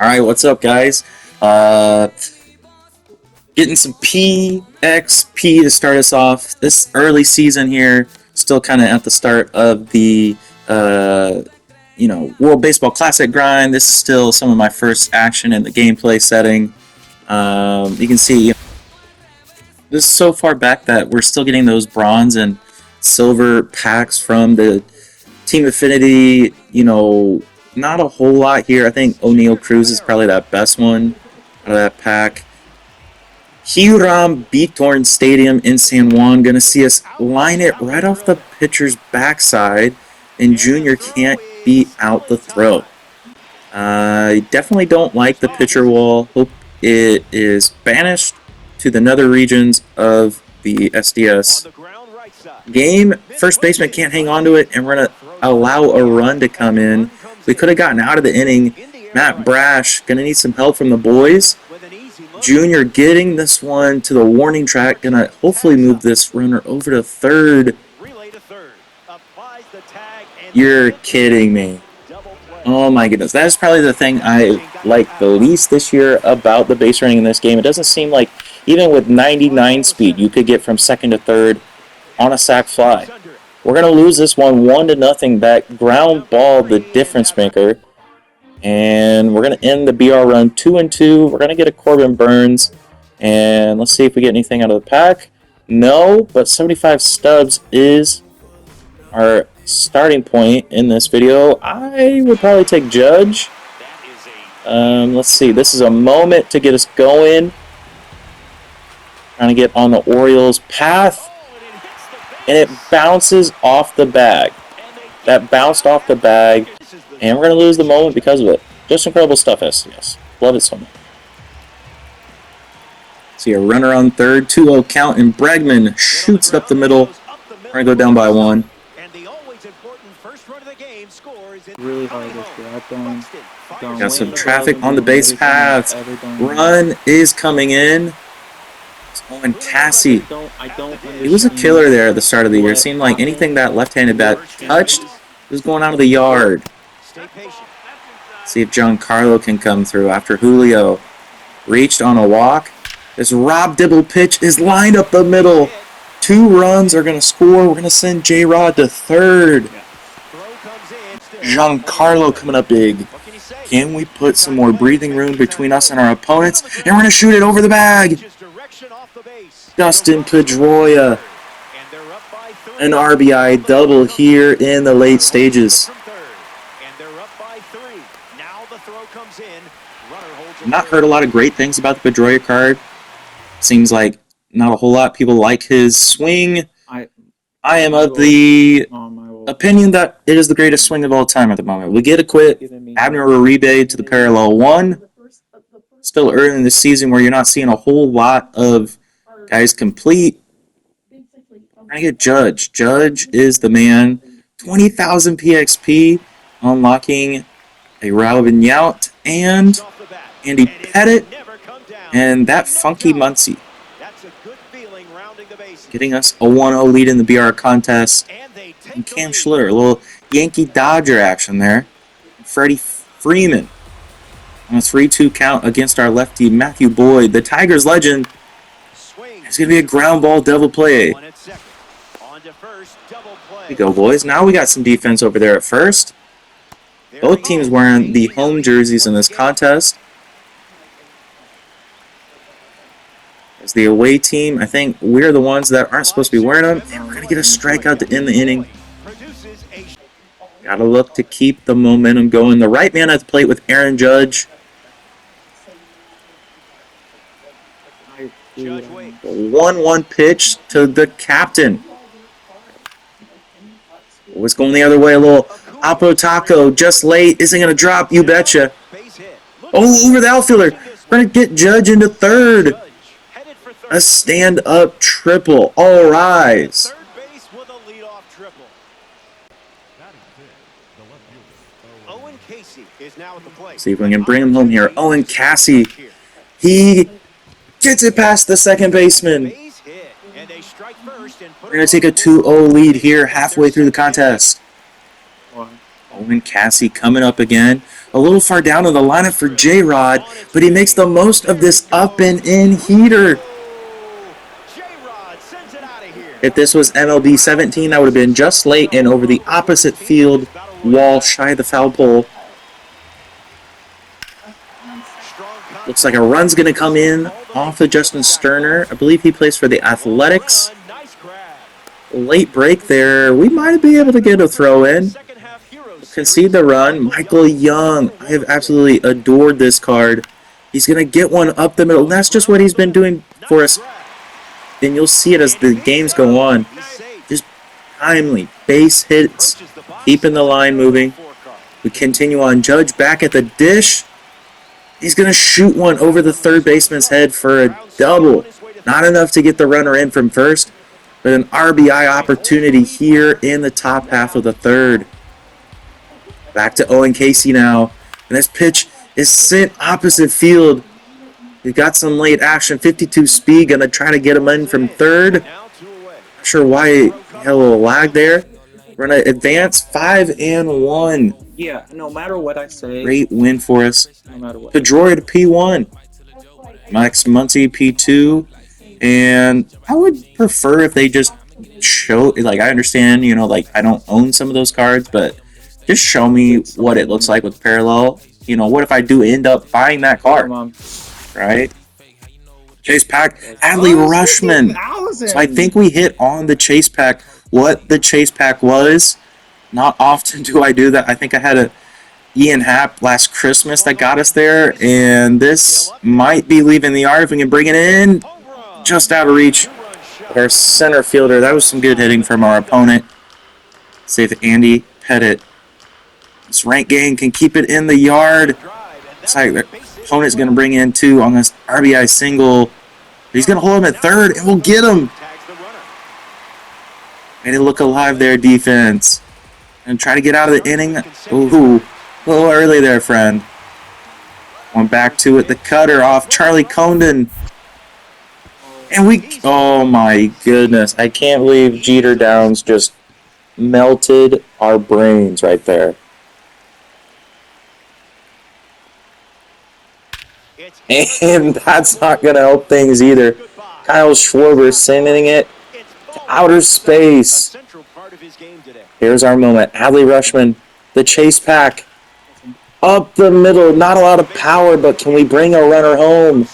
All right, what's up, guys? Getting some PXP to start us off. This early season here, still kind of at the start of the World Baseball Classic grind. This is still some of my first action in the gameplay setting. You can see this is so far back that we're still getting those bronze and silver packs from the Team Affinity. Not a whole lot here. I think O'Neal Cruz is probably that best one out of that pack. Hiram Beathorn Stadium in San Juan. Going to see us line it right off the pitcher's backside, and Junior can't beat out the throw. I definitely don't like the pitcher wall. Hope it is banished to the nether regions of the SDS. Game, first baseman can't hang on to it, and we're going to allow a run to come in. We could have gotten out of the inning. Matt Brash going to need some help from the boys. Junior getting this one to the warning track. Going to hopefully move this runner over to third. You're kidding me. Oh my goodness. That is probably the thing I like the least this year about the base running in this game. It doesn't seem like, even with 99 speed, you could get from second to third on a sac fly. We're going to lose this one 1-0 back. Ground ball, the difference maker. And we're going to end the BR run 2-2. We're going to get a Corbin Burns. And let's see if we get anything out of the pack. No, but 75 stubs is our starting point in this video. I would probably take Judge. Let's see. This is a moment to get us going. Trying to get on the Orioles' path. And it bounces off the bag. That bounced off the bag. And we're going to lose the moment because of it. Just incredible stuff, SDS. Love it so much. See a runner on third, 2-0 count, and Bregman shoots it up the middle. We're going to go down by one. Really hard this year. I've gone Got some traffic on the base paths. Run is coming in. Owen Cassie. He was a killer there at the start of the year. It seemed like anything that left-handed bat touched was going out of the yard. See if Giancarlo can come through after Julio reached on a walk. This Rob Dibble pitch is lined up the middle. 2 runs are going to score. We're going to send J-Rod to third. Giancarlo coming up big. Can we put some more breathing room between us and our opponents? And we're going to shoot it over the bag. Dustin Pedroia. An RBI double here in the late stages. Not heard a lot of great things about the Pedroia card. Seems like not a whole lot of people like his swing. I am of the opinion that it is the greatest swing of all time at the moment. We get a quit. Abner Uribe to the parallel 1. Still early in the season where you're not seeing a whole lot of guys complete. I get Judge. Judge is the man. 20,000 PXP, unlocking a Robin Yount and Andy Pettit, and that Funky Muncie. Getting us a 1-0 lead in the BR contest. And Cam Schlitter, a little Yankee Dodger action there. Freddie Freeman on a 3-2 count against our lefty Matthew Boyd. The Tigers legend. It's going to be a ground ball double play. There we go, boys. Now we got some defense over there at first. Both teams wearing the home jerseys in this contest. As the away team, I think we're the ones that aren't supposed to be wearing them. And we're going to get a strikeout to end the inning. Got to look to keep the momentum going. The right man at the plate with Aaron Judge. 1-1 pitch to the captain. Was going the other way a little. Apo Taco just late. Isn't going to drop. You betcha. Oh, over the outfielder. We're going to get Judge into third. A stand-up triple. All rise. See if we can bring him home here. Owen Cassie. He gets it past the second baseman. We're going to take a 2-0 lead here halfway through the contest. Owen Cassie coming up again. A little far down in the lineup for J-Rod, but he makes the most of this up and in heater. If this was MLB 17, I would have been just late and over the opposite field wall, shy of the foul pole. Looks like a run's going to come in off of Justin Sterner. I believe he plays for the Athletics. Late break there. We might be able to get a throw in. Concede the run. Michael Young. I have absolutely adored this card. He's going to get one up the middle. And that's just what he's been doing for us. And you'll see it as the games go on. Just timely base hits. Keeping the line moving. We continue on. Judge back at the dish. He's going to shoot one over the third baseman's head for a double. Not enough to get the runner in from first, but an RBI opportunity here in the top half of the third. Back to Owen Casey now. And this pitch is sent opposite field. We've got some late action. 52 speed. Going to try to get him in from third. Not sure why he had a little lag there. We're going to advance 5-1. Yeah, no matter what I say. Great win for us. No matter what. Pedroia to P1. Max Muncy P2. And I would prefer if they just show, like, I understand, you know, like, I don't own some of those cards, but just show me what it looks like with parallel. You know, what if I do end up buying that card? Right? Chase pack, Adley Rushman. So I think we hit on the chase pack what the chase pack was. Not often do I do that. I think I had a Ian Happ last Christmas that got us there, and this might be leaving the yard if we can bring it in. Just out of reach. Our center fielder, that was some good hitting from our opponent. Save Andy Pettit. This rank gang can keep it in the yard. Looks like the opponent's going to bring in two on this RBI single. He's going to hold him at third, and we'll get him. Made it look alive there, defense. And try to get out of the inning. Ooh, a little early there, friend. Going back to it. The cutter off Charlie Condon. And we... Oh, my goodness. I can't believe Jeter Downs just melted our brains right there. And that's not going to help things either. Kyle Schwarber sending it to outer space. Here's our moment. Adley Rushman, the chase pack. Up the middle. Not a lot of power, but can we bring a runner home?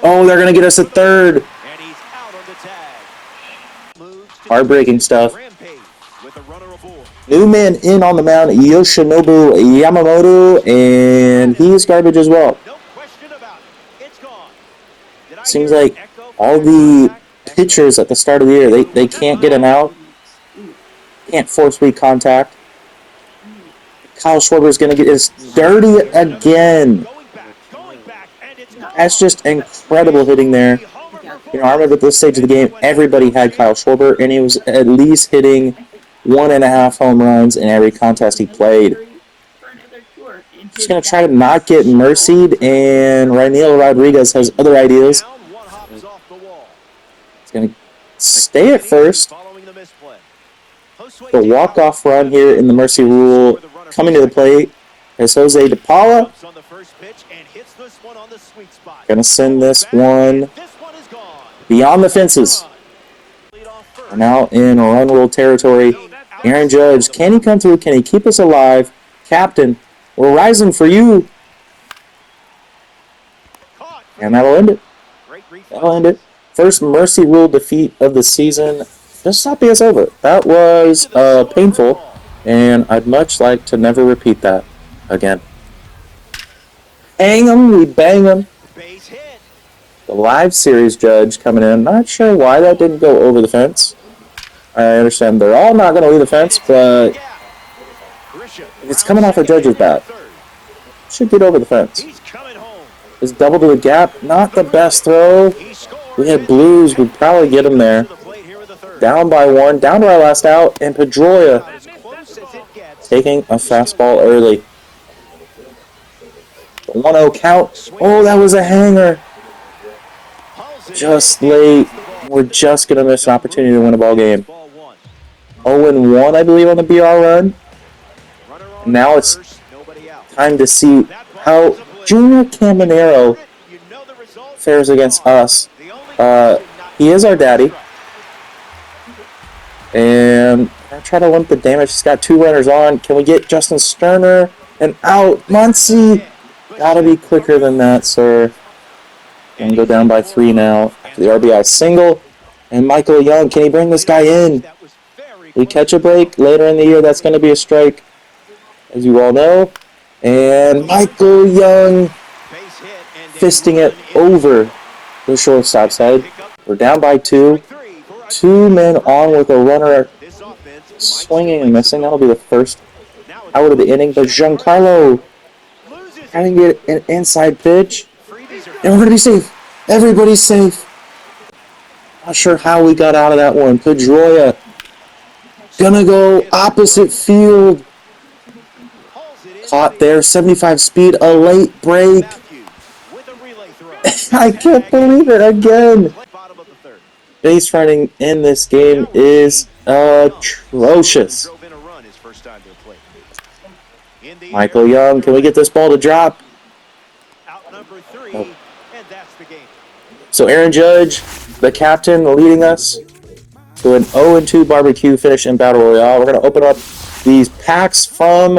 Oh, they're going to get us a third. Heartbreaking stuff. New man in on the mound, Yoshinobu Yamamoto, and he is garbage as well. Seems like all the pitchers at the start of the year, they can't get him out. Can't force weak contact. Kyle Schwarber is going to get his dirty again. That's just incredible hitting there. You know, I remember at this stage of the game, everybody had Kyle Schwarber, and he was at least hitting 1.5 home runs in every contest he played. Just going to try to not get mercied, and Rainiel Rodriguez has other ideas. He's going to stay at first. The walk-off run here in the mercy rule coming to the plate is Jose DePaula. Going to send this one beyond the fences. We're now in run rule territory. Aaron Judge, can he come through? Can he keep us alive? Captain, we're rising for you. And that'll end it. That'll end it. First mercy rule defeat of the season. Just not be us over. That was painful, and I'd much like to never repeat that again. Hang 'em, we bang 'em. The live series judge coming in. Not sure why that didn't go over the fence. I understand they're all not going to leave the fence, but if it's coming off a judge's bat, it should get over the fence. This double to the gap, not the best throw. We had Blues, we'd probably get him there. Down by one, down to our last out, and Pedroia taking a fastball early. The 1-0 count. Oh, that was a hanger. Just late. We're just going to miss an opportunity to win a ball game. 0-1, I believe, on the BR run. And now it's time to see how Junior Caminero fares against us. He is our daddy. And I try to limit the damage. He's got 2 runners on. Can we get Justin Sterner? And out. Muncy! Gotta be quicker than that, sir. And go down by 3 now after the RBI single. And Michael Young, can he bring this guy in? We catch a break later in the year. That's going to be a strike, as you all know. And Michael Young fisting it over the shortstop's head. We're down by 2. 2 men on with a runner swinging and missing. That'll be the first out of the inning. But Giancarlo trying to get an inside pitch. And we're going to be safe. Everybody's safe. Not sure how we got out of that one. Pedroia gonna go opposite field. Caught there. 75 speed. A late break. I can't believe it again. Base running in this game is atrocious. Michael Young, can we get this ball to drop? Oh. So Aaron Judge, the captain, leading us to an 0-2 barbecue finish in Battle Royale. We're going to open up these packs from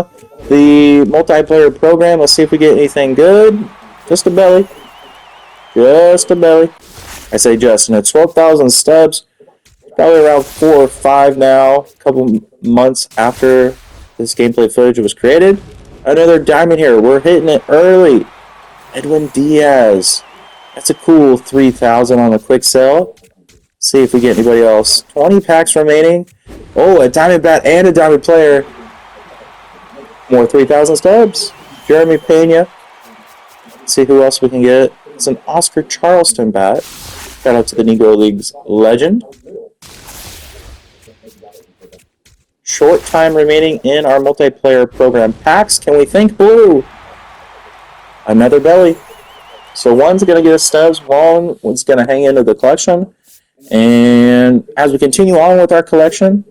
the multiplayer program. Let's see if we get anything good. Just a belly. Just a belly. I say just. And it's 12,000 stubs. Probably around 4 or 5 now. A couple months after this gameplay footage was created. Another diamond here. We're hitting it early. Edwin Diaz. That's a cool 3,000 on the quick sell. See if we get anybody else. 20 packs remaining. Oh, a diamond bat and a diamond player. More 3,000 stubs. Jeremy Pena. Let's see who else we can get. It's an Oscar Charleston bat. Shout out to the Negro League's legend. Short time remaining in our multiplayer program packs. Can we think blue? Another belly. So one's going to get us stubs, one's going to hang into the collection. And as we continue on with our collection,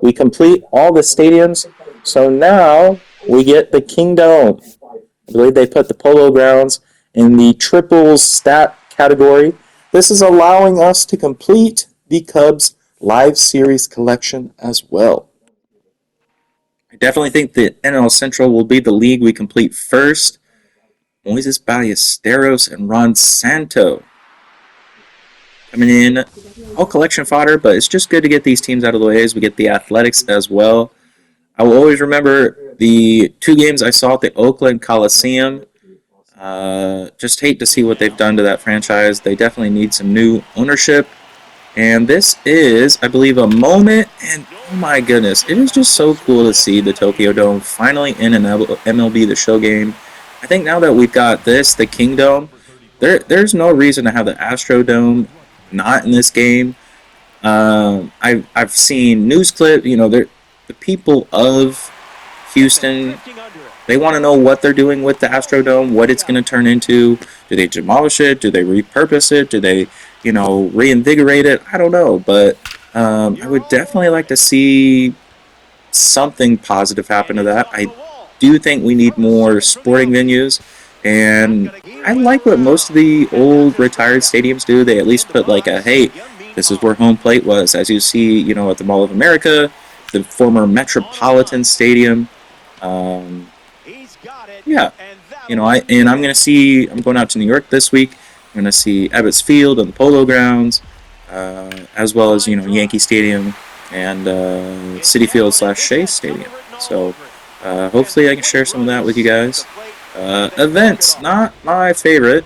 we complete all the stadiums. So now we get the Kingdome. I believe they put the Polo Grounds in the triples stat category. This is allowing us to complete the Cubs Live Series collection as well. I definitely think that NL Central will be the league we complete first. Moises Ballesteros and Ron Santo coming in. All collection fodder, but it's just good to get these teams out of the way as we get the Athletics as well. I will always remember the 2 games I saw at the Oakland Coliseum. Just hate to see what they've done to that franchise. They definitely need some new ownership. And this is, I believe, a moment. And oh my goodness, it is just so cool to see the Tokyo Dome finally in an MLB The Show game. I think now that we've got this, the Kingdome, there's no reason to have the Astrodome not in this game. I've seen news clip, the people of Houston, they want to know what they're doing with the Astrodome, what it's going to turn into. Do they demolish it? Do they repurpose it? Do they, reinvigorate it? I don't know, but I would definitely like to see something positive happen to that. I do think we need more sporting venues, and I like what most of the old retired stadiums do. They at least put like a, hey, this is where home plate was, as you see, at the Mall of America, the former Metropolitan Stadium. I'm going out to New York this week. I'm going to see Ebbets Field and the Polo Grounds, as well as, Yankee Stadium and Citi Field / Shea Stadium. So hopefully I can share some of that with you guys. Events, not my favorite,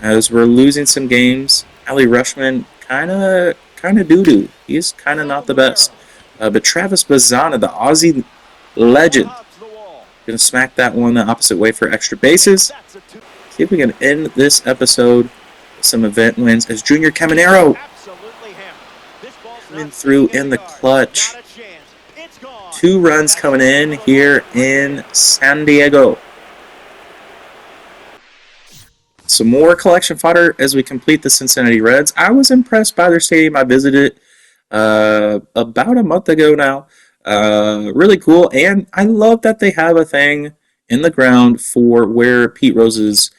as we're losing some games. Ali Rushman, kind of doo-doo. He's kind of not the best. But Travis Bazzana, the Aussie legend, going to smack that one the opposite way for extra bases. See if we can end this episode with some event wins as Junior Caminero coming through in the clutch. 2 runs coming in here in San Diego. Some more collection fodder as we complete the Cincinnati Reds. I was impressed by their stadium. I visited about a month ago now. Really cool, and I love that they have a thing in the ground for where Pete Rose's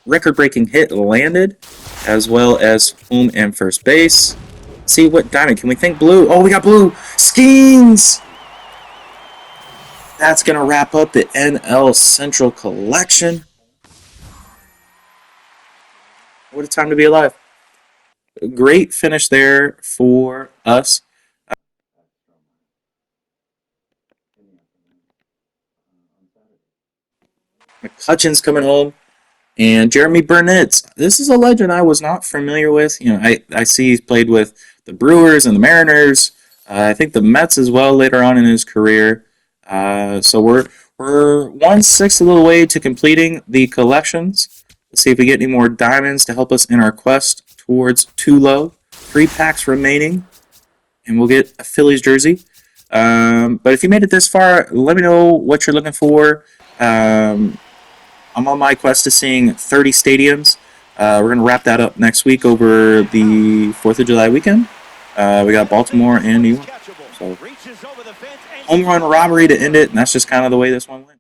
record-breaking hit landed, as well as home and first base. See what diamond can we think blue? Oh, we got blue. Skeens. That's gonna wrap up the NL Central collection. What a time to be alive. Great finish there for us. McCutcheon's coming home. And Jeremy Burnett. This is a legend I was not familiar with. You know, I see he's played with the Brewers and the Mariners. I think the Mets as well later on in his career. So we're 1/6 a little way to completing the collections. Let's see if we get any more diamonds to help us in our quest towards Tulo. 3 packs remaining, and we'll get a Phillies jersey. But if you made it this far, let me know what you're looking for. I'm on my quest to seeing 30 stadiums. We're going to wrap that up next week over the 4th of July weekend. We got Baltimore and New York. So, home run robbery to end it, and that's just kind of the way this one